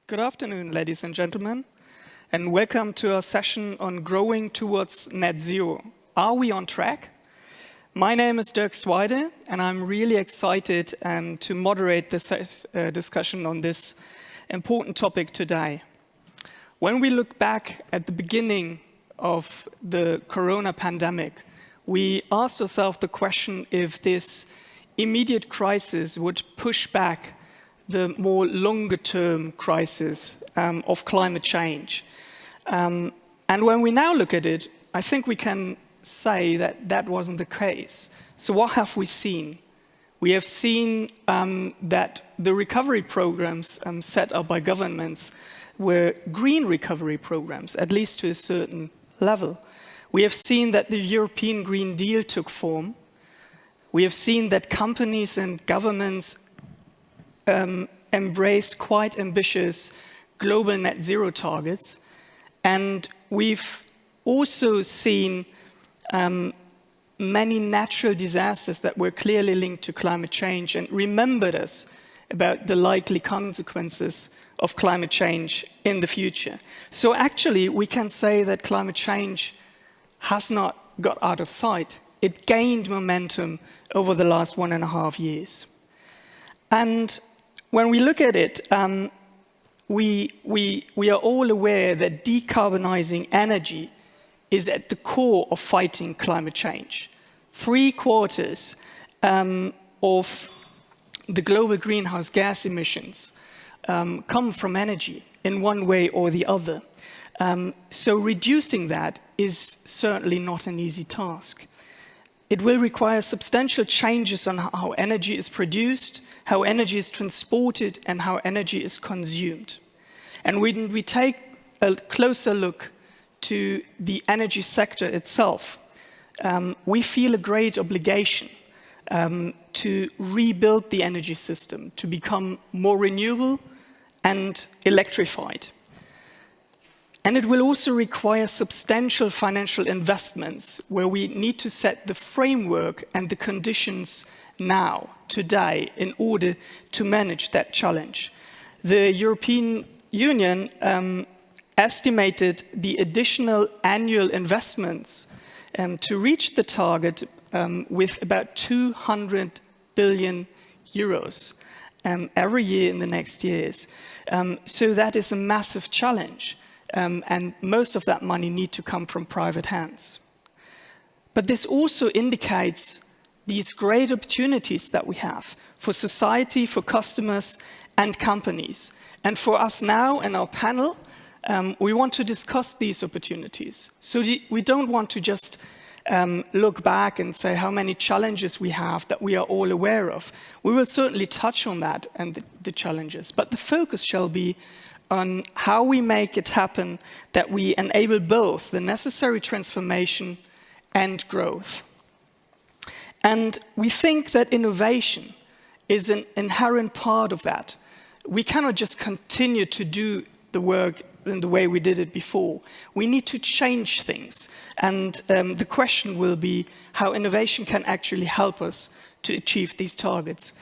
Good afternoon, ladies and gentlemen, and welcome to our session on growing towards net zero. Are we on track? My name is Derk Swider, and I'm really excited to moderate this discussion on this important topic today. When we look back at the beginning of the corona pandemic, we asked ourselves the question if this immediate crisis would push back the more longer-term crisis of climate change. And when we now look at it, I think we can say that that wasn't the case. So what have we seen? We have seen that the recovery programs set up by governments were green recovery programs, at least to a certain level. We have seen that the European Green Deal took form. We have seen that companies and governments embraced quite ambitious global net zero targets. And we've also seen many natural disasters that were clearly linked to climate change and remembered us about the likely consequences of climate change in the future. So actually, we can say that climate change has not got out of sight. It gained momentum over the last 1.5 years. And when we look at it, we are all aware that decarbonizing energy is at the core of fighting climate change. 3/4 of the global greenhouse gas emissions come from energy in one way or the other. So reducing that is certainly not an easy task. It will require substantial changes on how energy is produced, how energy is transported, and how energy is consumed. And when we take a closer look to the energy sector itself, we feel a great obligation to rebuild the energy system, to become more renewable and electrified. And it will also require substantial financial investments where we need to set the framework and the conditions now, today, in order to manage that challenge. The European Union estimated the additional annual investments to reach the target with about 200 billion euros every year in the next years. So that is a massive challenge. And most of that money needs to come from private hands. But this also indicates these great opportunities that we have for society, for customers and companies. And for us now in our panel, we want to discuss these opportunities. So we don't want to just look back and say how many challenges we have that we are all aware of. We will certainly touch on that and the challenges, but the focus shall be on how we make it happen that we enable both the necessary transformation and growth. And we think that innovation is an inherent part of that. We cannot just continue to do the work in the way we did it before. We need to change things. And the question will be how innovation can actually help us to achieve these targets.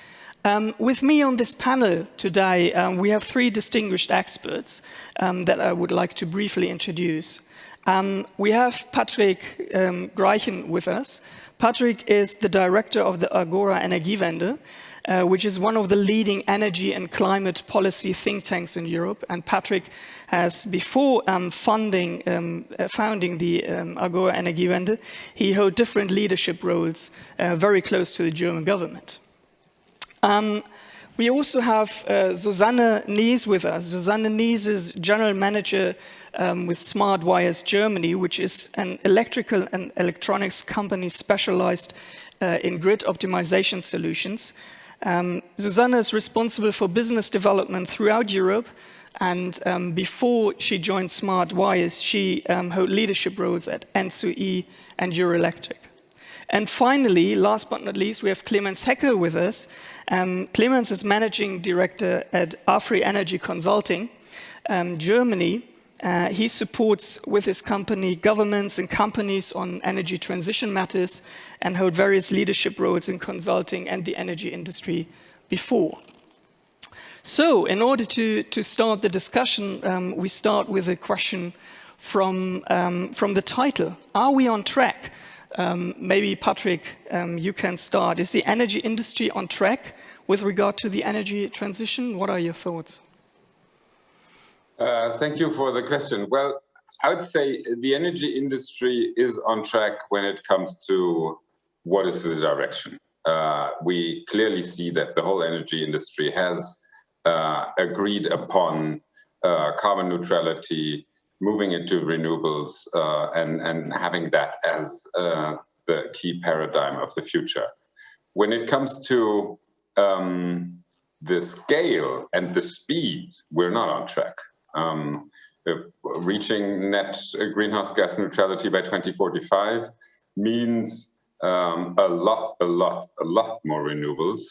With me on this panel today, we have 3 distinguished experts that I would like to briefly introduce. We have Patrick Graichen with us. Patrick is the director of the Agora Energiewende, which is one of the leading energy and climate policy think tanks in Europe. And Patrick has, before founding the Agora Energiewende, he held different leadership roles very close to the German government. We also have Susanne Nies with us. Susanne Nies is General Manager with Smart Wires Germany, which is an electrical and electronics company specialized in grid optimization solutions. Susanne is responsible for business development throughout Europe, and before she joined Smart Wires, she held leadership roles at ENTSO-E and Eurelectric. And finally, last but not least, we have Clemens with us. Clemens is Managing Director at AFRY Energy Consulting, Germany. He supports with his company governments and companies on energy transition matters and held various leadership roles in consulting and the energy industry before. So, in order to start the discussion, we start with a question from the title. Are we on track? Maybe Patrick, you can start. Is the energy industry on track with regard to the energy transition? What are your thoughts? Thank you for the question. Well, I would say the energy industry is on track when it comes to what is the direction. We clearly see that the whole energy industry has agreed upon carbon neutrality, moving into renewables, and having that as the key paradigm of the future. When it comes to the scale and the speed, we're not on track. Reaching net greenhouse gas neutrality by 2045 means a lot more renewables.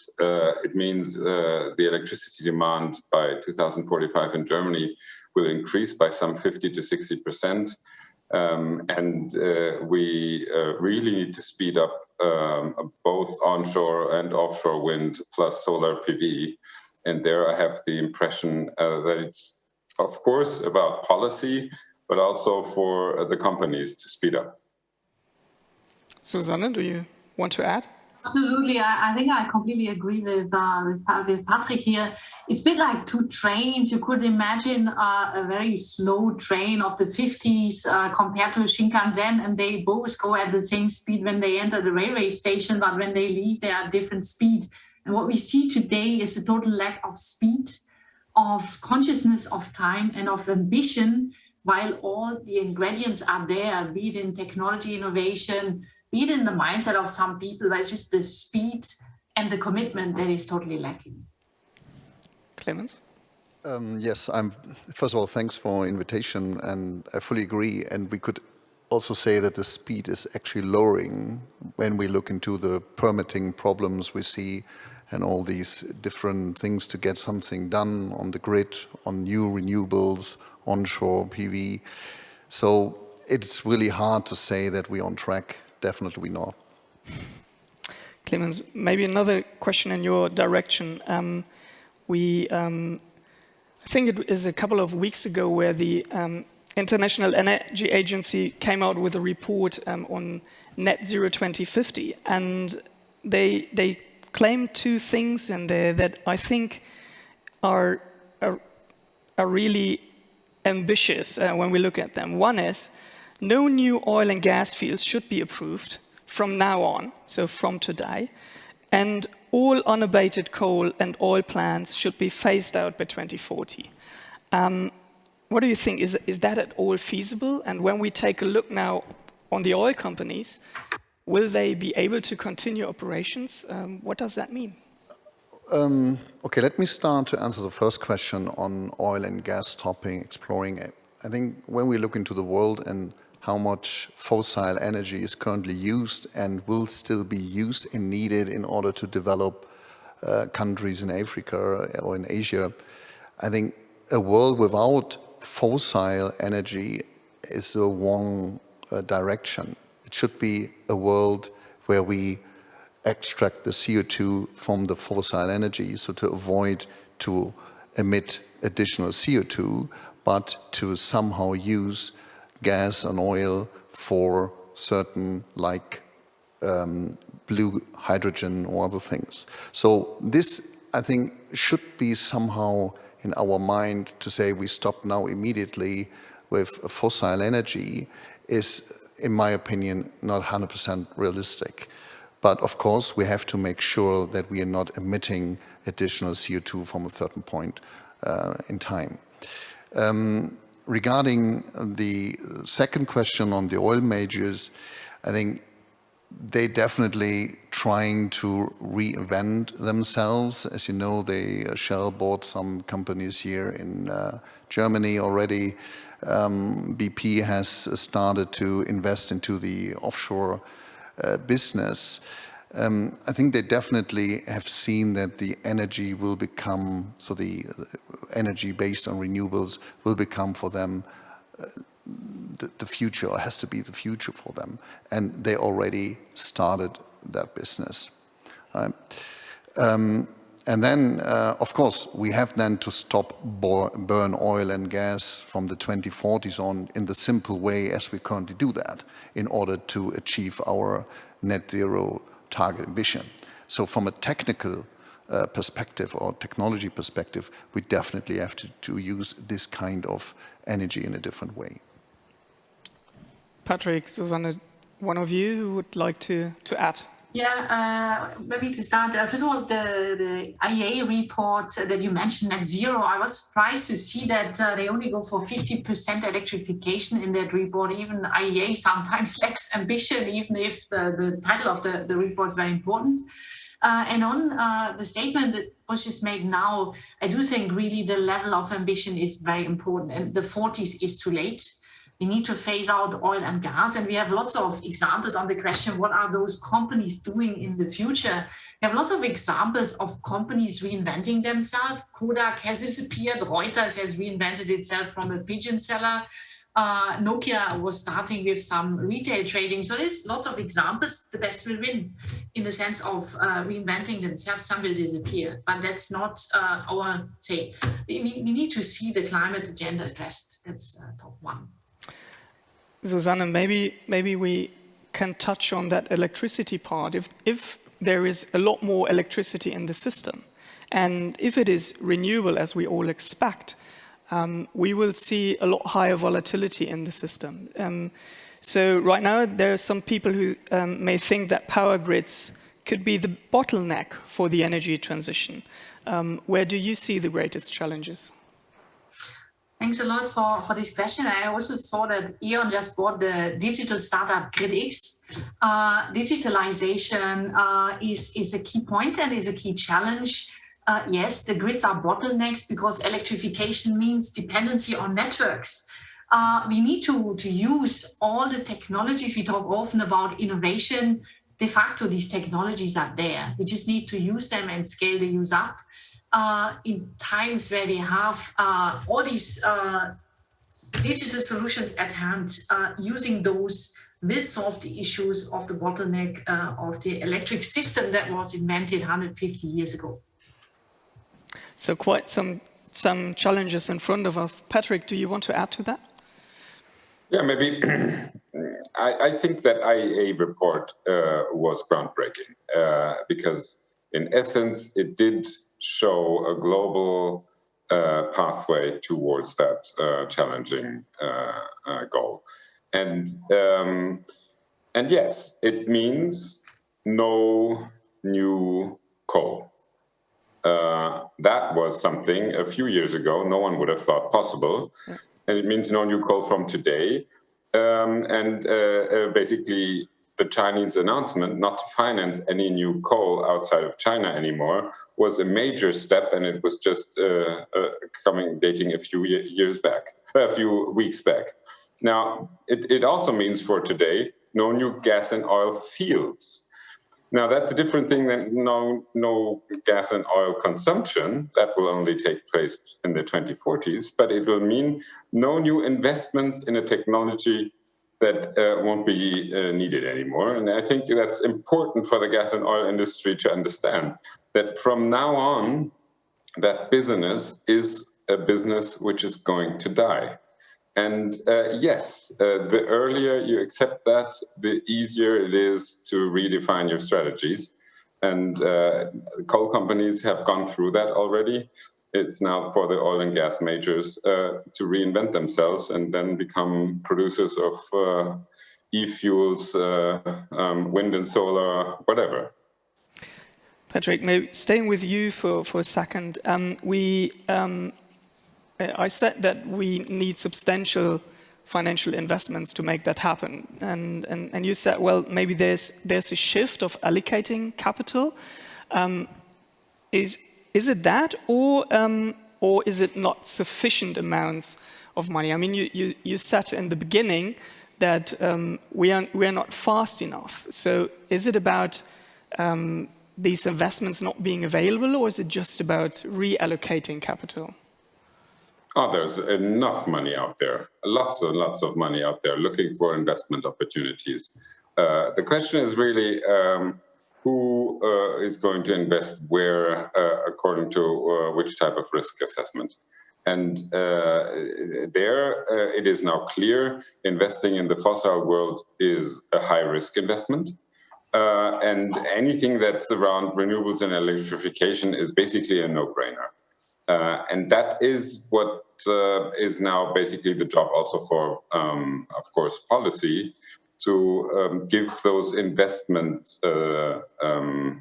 It means the electricity demand by 2045 in Germany will increase by some 50 to 60%. And we really need to speed up both onshore and offshore wind plus solar PV. And there I have the impression that it's, of course, about policy, but also for the companies to speed up. Susanne, do you want to add? Absolutely. I think I completely agree with Patrick here. It's a bit like two trains. You could imagine a very slow train of the 50s compared to a Shinkansen, and they both go at the same speed when they enter the railway station, but when they leave, they are at different speed. And what we see today is a total lack of speed, of consciousness of time, and of ambition, while all the ingredients are there, be it in technology innovation, be it in the mindset of some people, but just the speed and the commitment that is totally lacking. Clemens? Yes, first of all, thanks for invitation, and I fully agree. And we could also say that the speed is actually lowering when we look into the permitting problems we see and all these different things to get something done on the grid, on new renewables, onshore PV. So it's really hard to say that we're on track. Definitely not. Clemens, maybe another question in your direction. I think it is a couple of weeks ago where the International Energy Agency came out with a report on net zero 2050, and they claimed two things in there that I think are really ambitious when we look at them. One is, no new oil and gas fields should be approved from now on, so from today, and all unabated coal and oil plants should be phased out by 2040. What do you think? Is that at all feasible? And when we take a look now on the oil companies, will they be able to continue operations? What does that mean? Okay, let me start to answer the first question on oil and gas topic, exploring it. I think when we look into the world and how much fossil energy is currently used and will still be used and needed in order to develop countries in Africa or in Asia, I think a world without fossil energy is the wrong direction. It should be a world where we extract the CO2 from the fossil energy, so to avoid to emit additional CO2, but to somehow use gas and oil for certain, like blue hydrogen or other things. So this, I think, should be somehow in our mind to say we stop now immediately with fossil energy is, in my opinion, not 100% realistic. But of course, we have to make sure that we are not emitting additional CO2 from a certain point in time. Regarding the second question on the oil majors, I think they definitely trying to reinvent themselves. As you know, Shell bought some companies here in Germany already. BP has started to invest into the offshore business. I think they definitely have seen that the energy will become, so the energy based on renewables will become for them the future, or has to be the future for them. And they already started that business. And And then, of course, we have then to stop burn oil and gas from the 2040s on in the simple way as we currently do that in order to achieve our net zero target ambition. So from a technical perspective or technology perspective, we definitely have to use this kind of energy in a different way. Patrick, Susanne, one of you who would like to add? Yeah, maybe to start, first of all, the IEA report that you mentioned, net zero, I was surprised to see that they only go for 50% electrification in that report. Even IEA sometimes lacks ambition, even if the title of the report is very important. And on the statement that was just made now, I do think really the level of ambition is very important, and the 40s is too late. We need to phase out oil and gas, and we have lots of examples on the question, what are those companies doing in the future? We have lots of examples of companies reinventing themselves. Kodak has disappeared, Reuters has reinvented itself from a pigeon seller. Nokia was starting with some retail trading. So there's lots of examples. The best will win in the sense of reinventing themselves. Some will disappear, but that's not our say. We need to see the climate agenda addressed. That's top one. Susanne, maybe we can touch on that electricity part. If there is a lot more electricity in the system, and if it is renewable as we all expect, we will see a lot higher volatility in the system. So right now there are some people who may think that power grids could be the bottleneck for the energy transition. Where do you see the greatest challenges? Thanks a lot for this question. I also saw that E.ON just bought the digital startup GridX. Digitalization is a key point and is a key challenge. Yes, the grids are bottlenecks because electrification means dependency on networks. We need to use all the technologies. We talk often about innovation. De facto, these technologies are there. We just need to use them and scale the use up. In times where we have all these digital solutions at hand, using those will solve the issues of the bottleneck of the electric system that was invented 150 years ago. So quite some challenges in front of us. Patrick, do you want to add to that? Yeah, maybe. I think that IEA report was groundbreaking because in essence, it did show a global pathway towards that challenging goal. And yes, it means no new coal. That was something a few years ago no one would have thought possible. Yeah. And it means no new coal from today. Basically, the Chinese announcement not to finance any new coal outside of China anymore was a major step, and it was just dating a few weeks back. Now, it also means for today, no new gas and oil fields. Now, that's a different thing than no gas and oil consumption. That will only take place in the 2040s, but it will mean no new investments in a technology that won't be needed anymore. And I think that's important for the gas and oil industry to understand that from now on, that business is a business which is going to die. And yes, the earlier you accept that, the easier it is to redefine your strategies. And coal companies have gone through that already. It's now for the oil and gas majors to reinvent themselves and then become producers of e-fuels, wind and solar, whatever. Patrick, maybe staying with you for a second. I said that we need substantial financial investments to make that happen, and you said, well, maybe there's a shift of allocating capital. Is it that, or is it not sufficient amounts of money? I mean, you said in the beginning that we are not fast enough. So is it about these investments not being available, or is it just about reallocating capital? Oh, there's enough money out there, lots and lots of money out there looking for investment opportunities. The question is really, who is going to invest where, according to which type of risk assessment. And it is now clear investing in the fossil world is a high-risk investment. And anything that's around renewables and electrification is basically a no-brainer. And that is what is now basically the job also for, of course, policy, to give those investment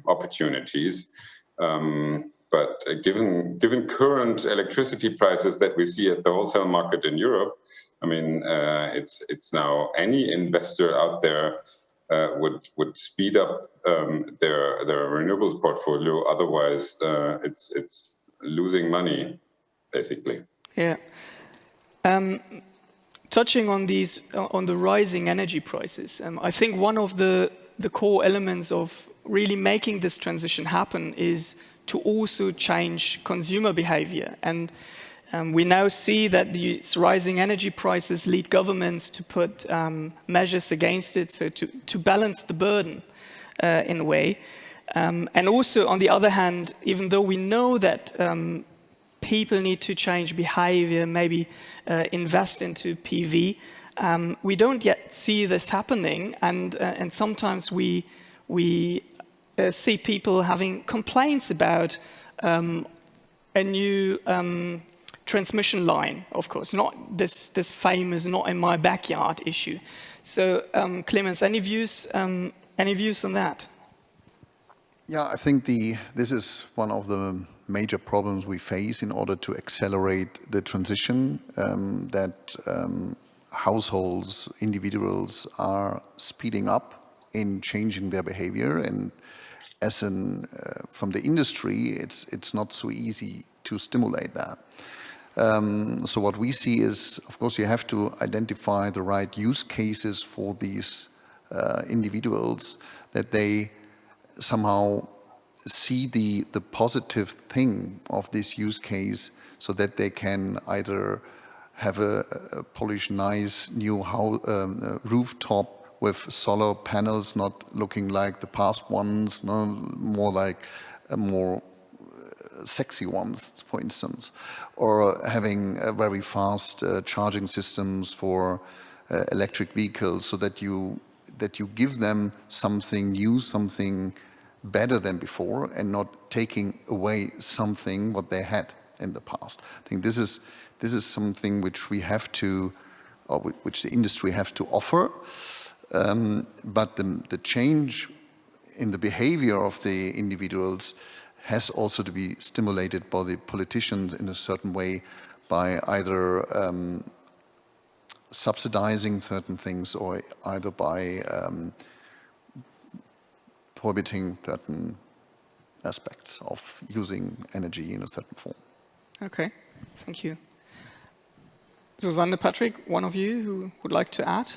opportunities. But given current electricity prices that we see at the wholesale market in Europe, I mean, it's now any investor out there would speed up their renewables portfolio. Otherwise, it's losing money, basically. Yeah. Touching on the rising energy prices, I think one of the core elements of really making this transition happen is to also change consumer behavior. And we now see that these rising energy prices lead governments to put measures against it, so to balance the burden in a way. And also, on the other hand, even though we know that people need to change behavior, maybe invest into PV, we don't yet see this happening, and sometimes we see people having complaints about a new transmission line, of course, not this famous "not in my backyard" issue. So, Clemens, any views on that? Yeah, I think this is one of the major problems we face in order to accelerate the transition, that households, individuals are speeding up in changing their behavior, and from the industry, it's not so easy to stimulate that. So what we see is, of course, you have to identify the right use cases for these individuals, that they somehow see the positive thing of this use case, so that they can either have a polished, nice new rooftop with solar panels, not looking like the past ones, no, more like more sexy ones, for instance, or having very fast charging systems for electric vehicles, so that you give them something new, something better than before, and not taking away something what they had in the past. I think this is something which we have to, or which the industry has to offer. But the change in the behavior of the individuals has also to be stimulated by the politicians in a certain way, by either subsidizing certain things, or either by prohibiting certain aspects of using energy in a certain form. Okay, thank you. Susanne, Patrick, one of you who would like to add?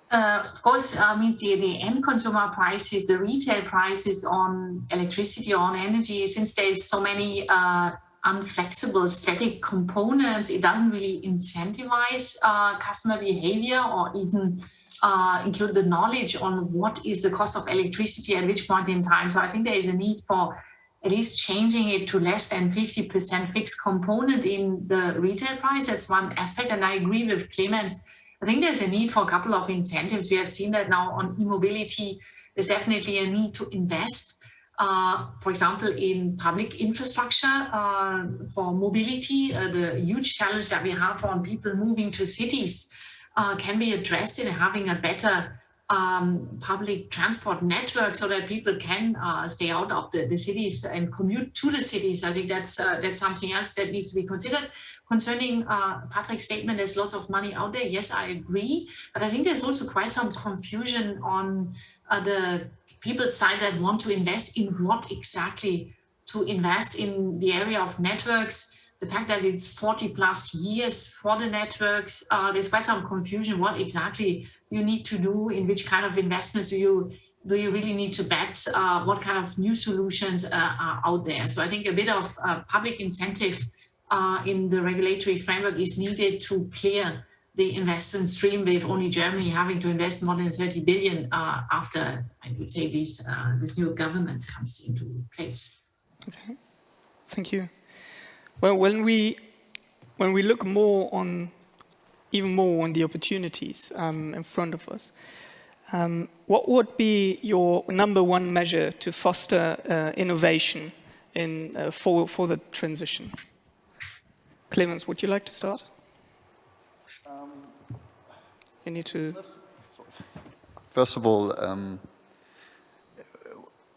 Of course, means the end consumer prices, the retail prices on electricity, on energy, since there's so many unflexible static components, it doesn't really incentivize customer behavior, or even include the knowledge on what is the cost of electricity at which point in time. So I think there is a need for at least changing it to less than 50% fixed component in the retail price. That's one aspect, and I agree with Clemens. I think there's a need for a couple of incentives. We have seen that now on e-mobility. There's definitely a need to invest, for example, in public infrastructure for mobility. The huge challenge that we have on people moving to cities can be addressed in having a better public transport network, so that people can stay out of the cities and commute to the cities. I think that's something else that needs to be considered. Concerning Patrick's statement, there's lots of money out there. Yes, I agree. But I think there's also quite some confusion on the people's side that want to invest in what exactly to invest in the area of networks. The fact that it's 40 plus years for the networks, there's quite some confusion what exactly you need to do, in which kind of investments do you really need to bet, what kind of new solutions are out there. So I think a bit of public incentive in the regulatory framework is needed to clear the investment stream with only Germany having to invest more than 30 billion after, I would say, this new government comes into place. Okay, thank you. Well, when we look even more on the opportunities in front of us, what would be your number one measure to foster innovation for the transition? Clemens, would you like to start? You need to... First of all,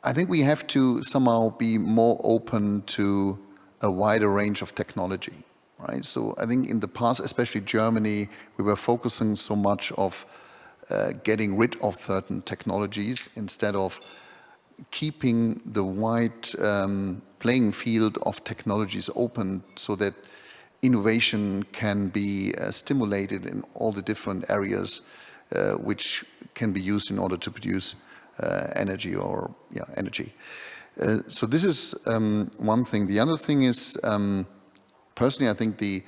I think we have to somehow be more open to a wider range of technology, right? So I think in the past, especially Germany, we were focusing so much of getting rid of certain technologies instead of keeping the wide playing field of technologies open so that innovation can be stimulated in all the different areas which can be used in order to produce energy. So this is one thing. The other thing is, personally, I think the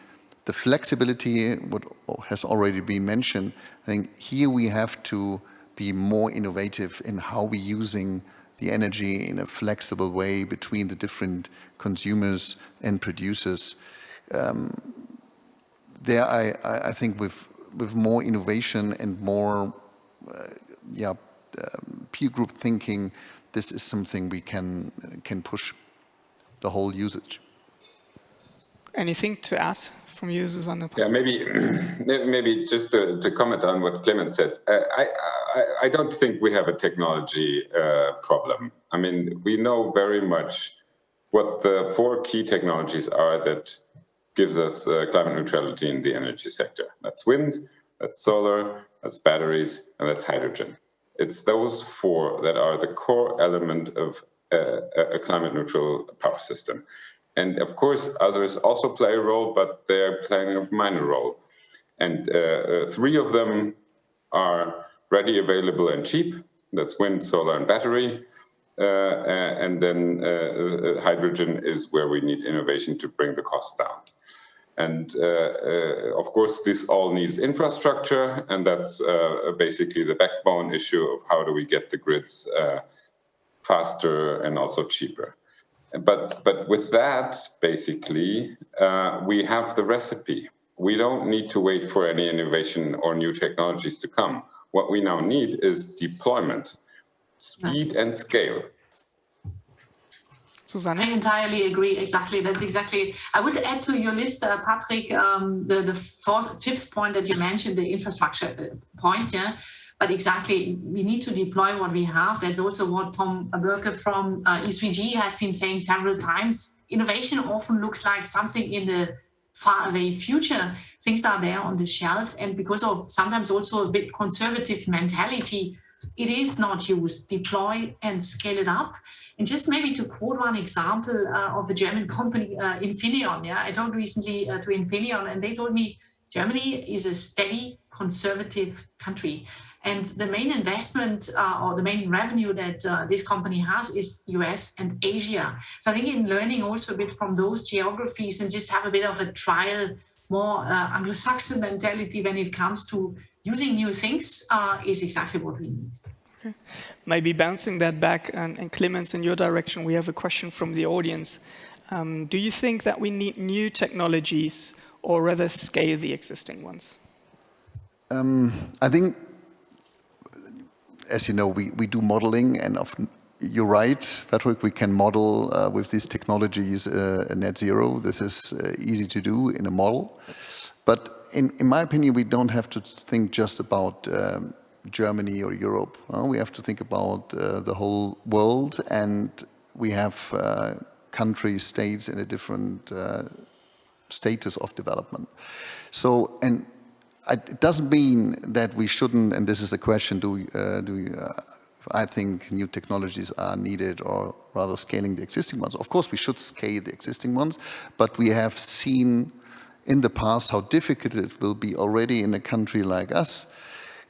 flexibility, what has already been mentioned, I think here we have to be more innovative in how we're using the energy in a flexible way between the different consumers and producers. There, I think with more innovation and more peer group thinking, this is something we can push the whole usage. Anything to add from you, Susanne? Yeah, maybe just to comment on what Clemens said. I don't think we have a technology problem. I mean, we know very much what the 4 key technologies are that gives us climate neutrality in the energy sector. That's wind, that's solar, that's batteries, and that's hydrogen. It's those 4 that are the core element of a climate neutral power system. And of course, others also play a role, but they're playing a minor role. And 3 of them are ready, available, and cheap. That's wind, solar, and battery. And then hydrogen is where we need innovation to bring the cost down. And of course, this all needs infrastructure, and that's basically the backbone issue of how do we get the grids faster and also cheaper. But with that, basically, we have the recipe. We don't need to wait for any innovation or new technologies to come. What we now need is deployment, speed and scale. Susanne? I entirely agree. Exactly. That's exactly. I would add to your list, Patrick, the 5th point that you mentioned, the infrastructure point. Yeah. But exactly, we need to deploy what we have. That's also what Tom Berke from E3G has been saying several times. Innovation often looks like something in the far away future. Things are there on the shelf, and because of sometimes also a bit conservative mentality, it is not used. Deploy and scale it up. And just maybe to quote one example of a German company, Infineon. Yeah, I talked recently to Infineon, and they told me Germany is a steady, conservative country. And the main investment or the main revenue that this company has is US and Asia. So I think in learning also a bit from those geographies and just have a bit of a trial, more Anglo-Saxon mentality when it comes to using new things is exactly what we need. Okay. Maybe bouncing that back, and Clemens, in your direction, we have a question from the audience. Do you think that we need new technologies or rather scale the existing ones? I think, as you know, we do modeling, and you're right, Patrick, we can model with these technologies a net zero. This is easy to do in a model. But in my opinion, we don't have to think just about Germany or Europe. We have to think about the whole world, and we have countries, states in a different status of development. So, and it doesn't mean that we shouldn't, and this is a question, I think new technologies are needed, or rather scaling the existing ones. Of course, we should scale the existing ones, but we have seen in the past how difficult it will be already in a country like us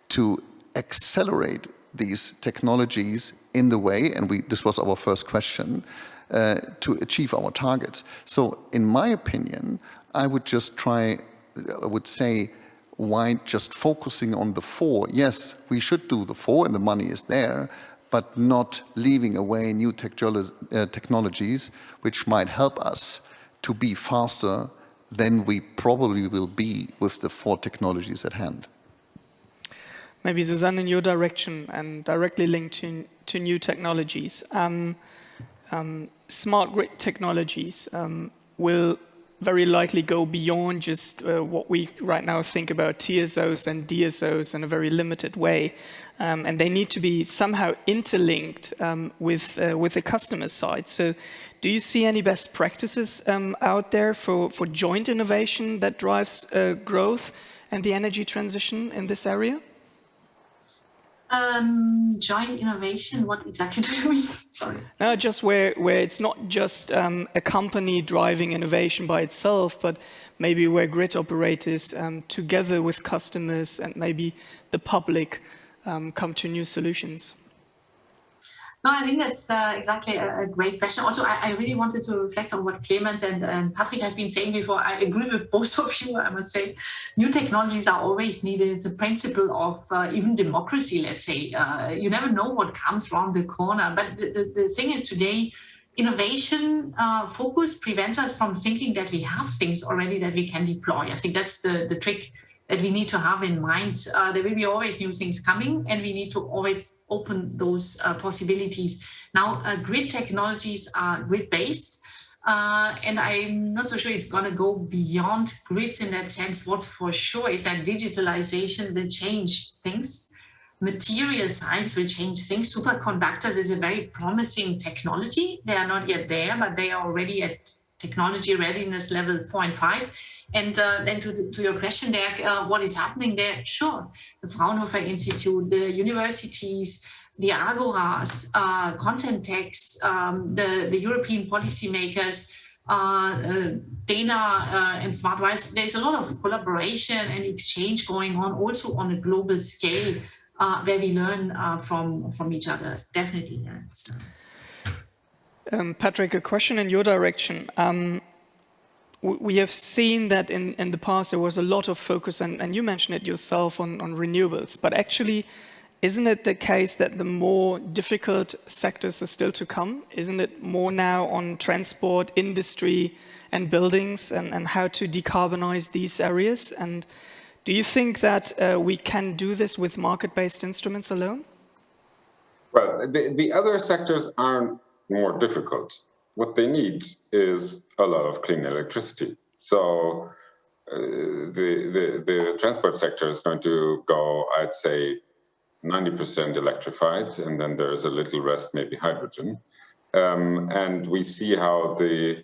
to accelerate these technologies in the way, and this was our first question, to achieve our targets. So in my opinion, I would say, why just focusing on the 4? Yes, we should do the 4 and the money is there, but not leaving away new technologies which might help us to be faster than we probably will be with the 4 technologies at hand. Maybe Susanne, in your direction and directly linked to new technologies. Smart grid technologies will very likely go beyond just what we right now think about TSOs and DSOs in a very limited way. And they need to be somehow interlinked with the customer side. So do you see any best practices out there for joint innovation that drives growth and the energy transition in this area? Joint innovation, what exactly do you mean? Sorry. No, just where it's not just a company driving innovation by itself, but maybe where grid operators together with customers and maybe the public come to new solutions. No, I think that's exactly a great question. Also, I really wanted to reflect on what Clemens and Patrick have been saying before. I agree with both of you, I must say. New technologies are always needed. It's a principle of even democracy, let's say. You never know what comes around the corner. But the thing is today, innovation focus prevents us from thinking that we have things already that we can deploy. I think that's the trick that we need to have in mind. There will be always new things coming, and we need to always open those possibilities. Now, grid technologies are grid-based, and I'm not so sure it's going to go beyond grids in that sense. What's for sure is that digitalization will change things. Material science will change things. Superconductors is a very promising technology. They are not yet there, but they are already at technology readiness level 4 and 5. And then to your question, Derk, what is happening there? Sure, the Fraunhofer Institute, the universities, the Agoras, Consentechs, the European policymakers, Dana and SmartWise. There's a lot of collaboration and exchange going on also on a global scale where we learn from each other, definitely. Yeah, Patrick, a question in your direction. We have seen that in the past there was a lot of focus, and you mentioned it yourself, on renewables. But actually, isn't it the case that the more difficult sectors are still to come? Isn't it more now on transport, industry, and buildings, and how to decarbonize these areas? And do you think that we can do this with market-based instruments alone? Well, the other sectors aren't more difficult. What they need is a lot of clean electricity. So the transport sector is going to go, I'd say, 90% electrified, and then there's a little rest, maybe hydrogen. And we see how the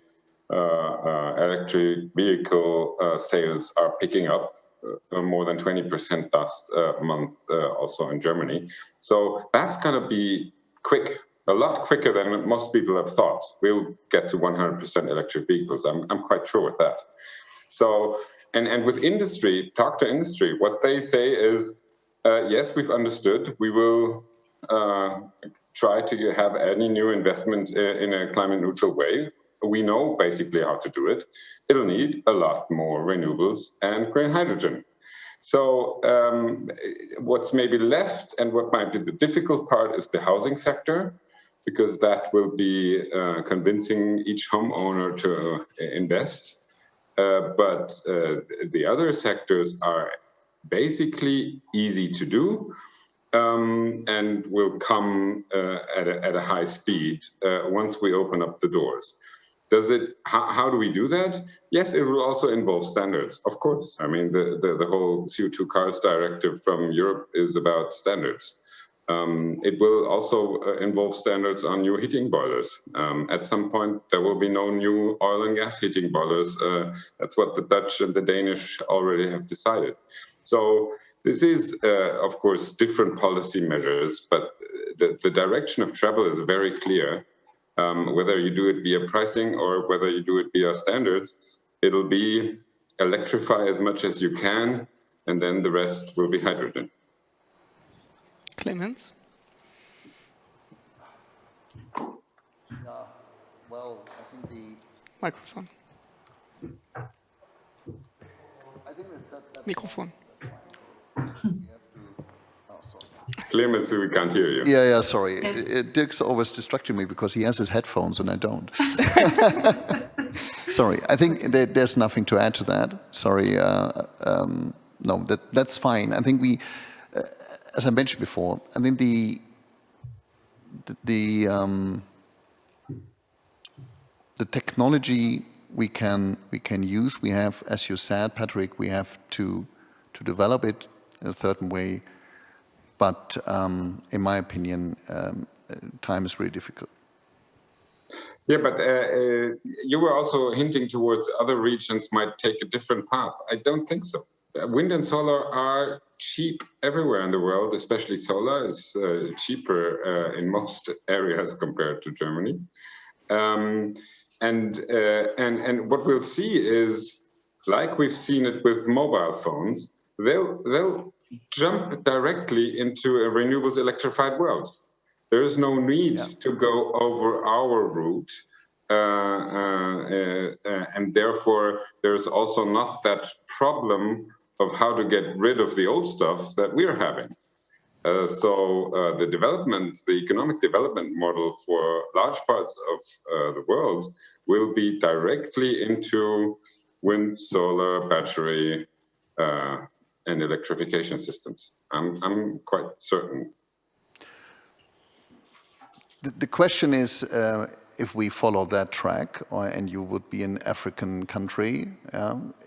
electric vehicle sales are picking up, more than 20% last month, also in Germany. So that's going to be quick. A lot quicker than most people have thought. We'll get to 100% electric vehicles. I'm quite sure with that. So, and with industry, talk to industry. What they say is, yes, we've understood. We will try to have any new investment in a climate neutral way. We know basically how to do it. It'll need a lot more renewables and green hydrogen. So what's maybe left and what might be the difficult part is the housing sector, because that will be convincing each homeowner to invest. But the other sectors are basically easy to do and will come at a high speed once we open up the doors. How do we do that? Yes, it will also involve standards, of course. I mean, the whole CO2 cars directive from Europe is about standards. It will also involve standards on new heating boilers. At some point, there will be no new oil and gas heating boilers. That's what the Dutch and the Danish already have decided. So this is, of course, different policy measures, but the direction of travel is very clear. Whether you do it via pricing or whether you do it via standards, it'll be electrify as much as you can, and then the rest will be hydrogen. Clemens? Yeah, well, I think the... Microphone. I think that's Microphone. That's Clemens, we can't hear you. Yeah, sorry. Dirk's always distracting me because he has his headphones and I don't. Sorry, I think there's nothing to add to that. Sorry, no, that's fine. I think we, as I mentioned before, I think the technology we can use. We have, as you said, Patrick, we have to develop it in a certain way. But in my opinion, time is really difficult. Yeah, but you were also hinting towards other regions might take a different path. I don't think so. Wind and solar are cheap everywhere in the world, especially solar is cheaper in most areas compared to Germany. And what we'll see is, like we've seen it with mobile phones, they'll jump directly into a renewables electrified world. There is no need to go over our route, and therefore there's also not that problem of how to get rid of the old stuff that we're having. So the economic development model for large parts of the world will be directly into wind, solar, battery, and electrification systems. I'm quite certain. The question is, if we follow that track, and you would be an African country,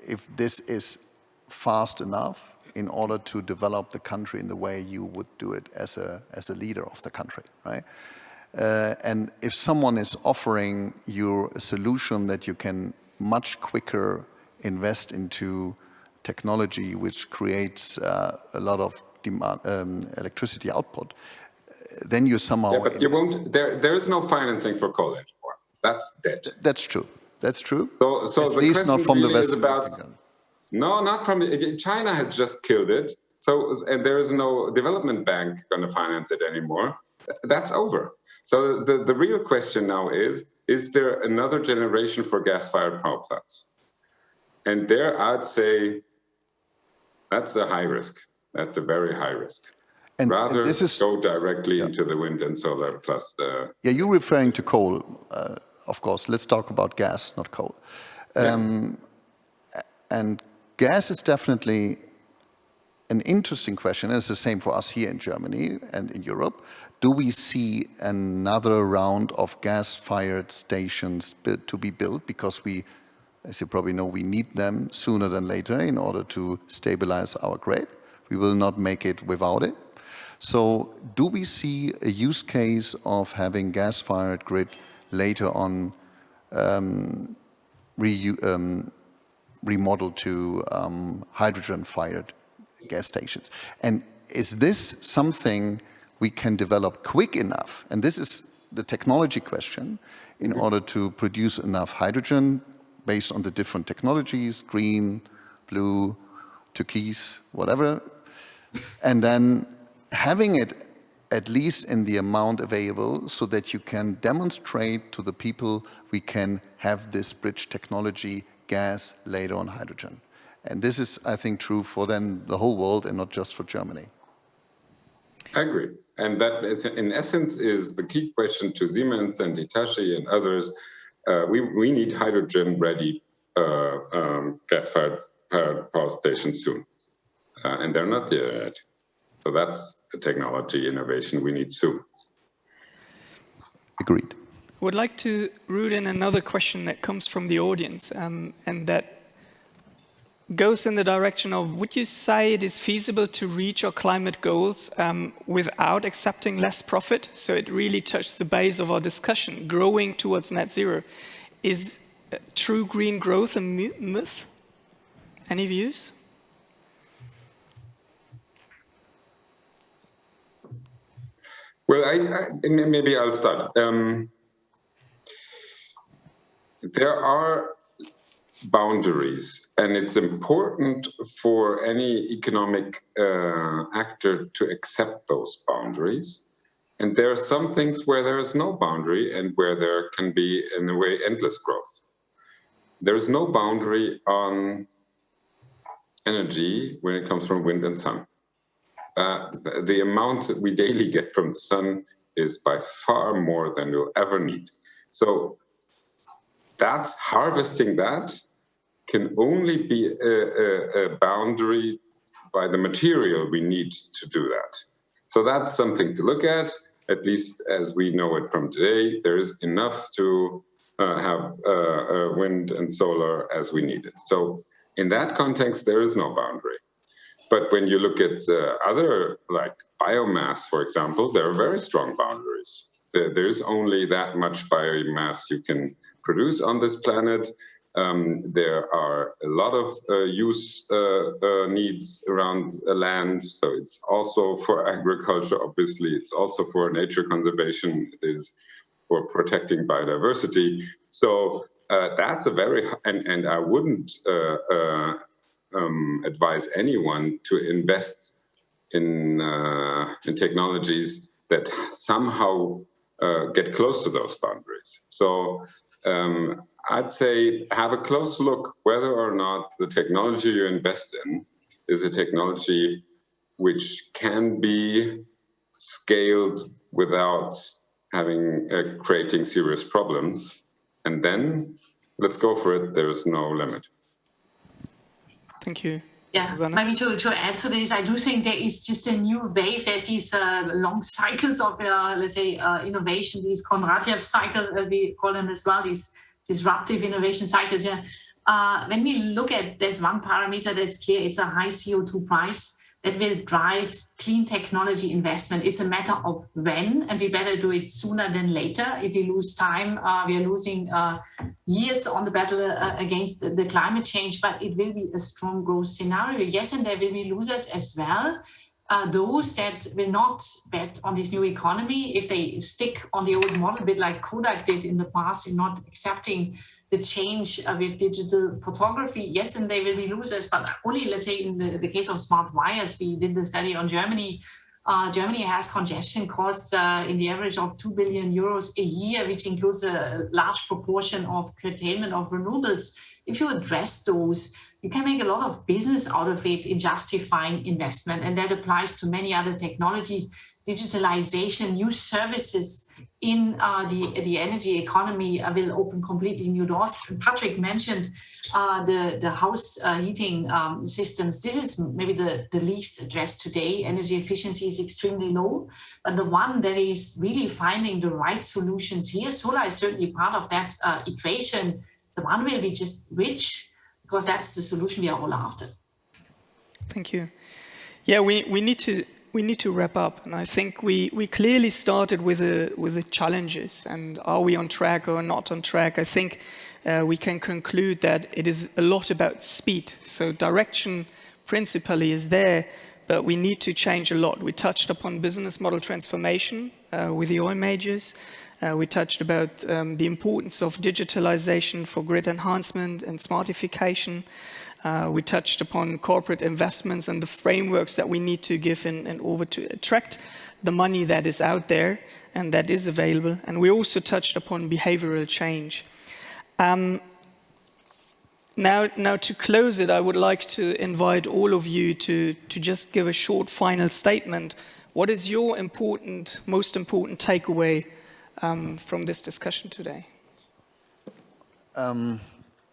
if this is fast enough in order to develop the country in the way you would do it as a leader of the country, right? And if someone is offering you a solution that you can much quicker invest into technology which creates a lot of demand, electricity output, then you somehow... Yeah, but you won't... There is no financing for coal anymore. That's dead. That's true. That's true. So at the least not from really the Western about... No, not from... China has just killed it. So, and there is no development bank going to finance it anymore. That's over. So the real question now is there another generation for gas-fired power plants? And there I'd say that's a high risk. That's a very high risk. And rather this is, go directly into the wind and solar plus the... Yeah, you're referring to coal, of course. Let's talk about gas, not coal. And gas is definitely an interesting question. And it's the same for us here in Germany and in Europe. Do we see another round of gas-fired stations to be built? Because we, as you probably know, we need them sooner than later in order to stabilize our grid. We will not make it without it. So do we see a use case of having gas-fired grid later on remodeled to hydrogen-fired gas stations? And is this something we can develop quick enough? And this is the technology question, in order to produce enough hydrogen based on the different technologies, green, blue, turquoise, whatever, and then having it at least in the amount available so that you can demonstrate to the people we can have this bridge technology, gas, later on hydrogen. And this is, I think, true for then the whole world and not just for Germany. I agree. And that is, in essence, is the key question to Siemens and Hitachi and others. We need hydrogen-ready gas-fired power stations soon. And they're not there yet. So that's a technology innovation we need soon. Agreed. I would like to root in another question that comes from the audience, and that goes in the direction of, would you say it is feasible to reach our climate goals without accepting less profit? So it really touched the base of our discussion, growing towards net zero. Is true green growth a myth? Any views? Well, maybe I'll start. There are boundaries, and it's important for any economic actor to accept those boundaries. And there are some things where there is no boundary and where there can be, in a way, endless growth. There is no boundary on energy when it comes from wind and sun. the amount that we daily get from the sun is by far more than we'll ever need. So that's harvesting that can only be a boundary by the material we need to do that. So that's something to look at least as we know it from today. There is enough to have wind and solar as we need it. So in that context, there is no boundary. But when you look at other, like biomass, for example, there are very strong boundaries. There's only that much biomass you can produce on this planet. There are a lot of use needs around land. So it's also for agriculture, obviously. It's also for nature conservation. It is for protecting biodiversity. So that's a very, and I wouldn't advise anyone to invest in technologies that somehow get close to those boundaries. So I'd say have a close look whether or not the technology you invest in is a technology which can be scaled without having creating serious problems, and then let's go for it. There is no limit. Thank you. Yeah, Susanne? maybe to add to this, I do think there is just a new wave. There's these long cycles of, let's say, innovation, these Kondratyev's cycles, as we call them as well, these disruptive innovation cycles. Yeah. When we look at, there's one parameter that's clear, it's a high CO2 price that will drive clean technology investment. It's a matter of when, and we better do it sooner than later. If we lose time, we are losing years on the battle against the climate change, but it will be a strong growth scenario. Yes, and there will be losers as well. Those that will not bet on this new economy, if they stick on the old model, a bit like Kodak did in the past in not accepting the change with digital photography, yes, and they will be losers, but only, let's say, in the case of smart wires, we did the study on Germany. Germany has congestion costs in the average of 2 billion euros a year, which includes a large proportion of curtailment of renewables. If you address those, you can make a lot of business out of it in justifying investment, and that applies to many other technologies. Digitalization, new services in the energy economy will open completely new doors. Patrick mentioned the house heating systems. This is maybe the least addressed today. Energy efficiency is extremely low, but the one that is really finding the right solutions here, solar is certainly part of that equation. The one will be just rich, because that's the solution we are all after. Thank you. Yeah, we need to wrap up, and I think we clearly started with the challenges, and are we on track or not on track? I think we can conclude that it is a lot about speed. So direction principally is there, but we need to change a lot. We touched upon business model transformation with the oil majors. We touched about the importance of digitalization for grid enhancement and smartification. We touched upon corporate investments and the frameworks that we need to give in order to attract the money that is out there and that is available. And we also touched upon behavioral change. Now to close it, I would like to invite all of you to just give a short final statement. What is your most important takeaway from this discussion today?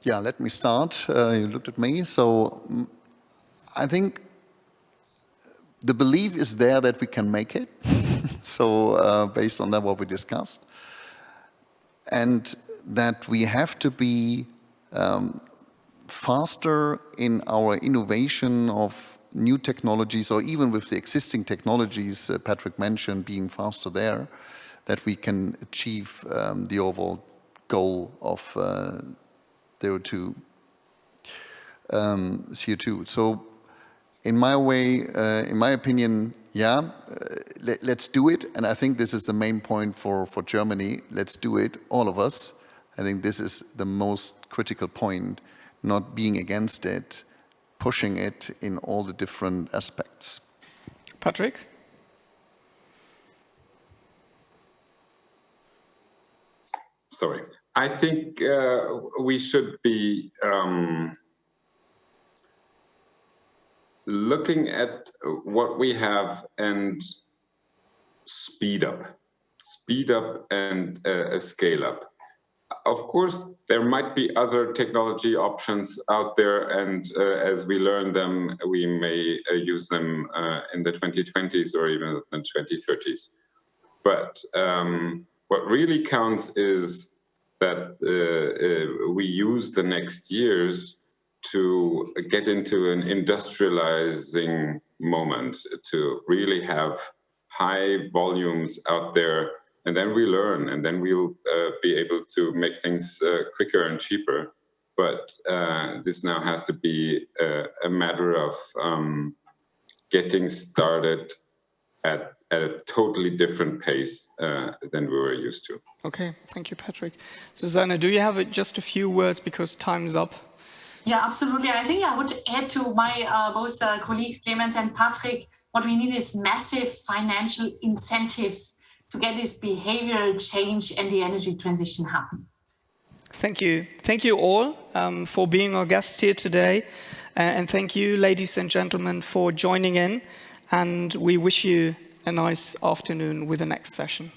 Yeah, let me start. You looked at me. So I think the belief is there that we can make it. So based on that, what we discussed. And that we have to be faster in our innovation of new technologies, or even with the existing technologies Patrick mentioned, being faster there, that we can achieve the overall goal of CO2. So in my way, in my opinion, yeah, let's do it. And I think this is the main point for Germany. Let's do it, all of us. I think this is the most critical point, not being against it, pushing it in all the different aspects. Patrick? Sorry. I think we should be looking at what we have and speed up and scale up. Of course, there might be other technology options out there, and as we learn them, we may use them in the 2020s or even the 2030s. But what really counts is that we use the next years to get into an industrializing moment, to really have high volumes out there. And then we learn, and then we'll be able to make things quicker and cheaper. But this now has to be a matter of getting started at a totally different pace than we were used to. Okay, thank you, Patrick. Susanne, do you have just a few words because time's up? Yeah, absolutely. I think I would add to my both colleagues, Clemens and Patrick, what we need is massive financial incentives to get this behavioral change and the energy transition happen. Thank you. Thank you all for being our guests here today. And thank you, ladies and gentlemen, for joining in. And we wish you a nice afternoon with the next session.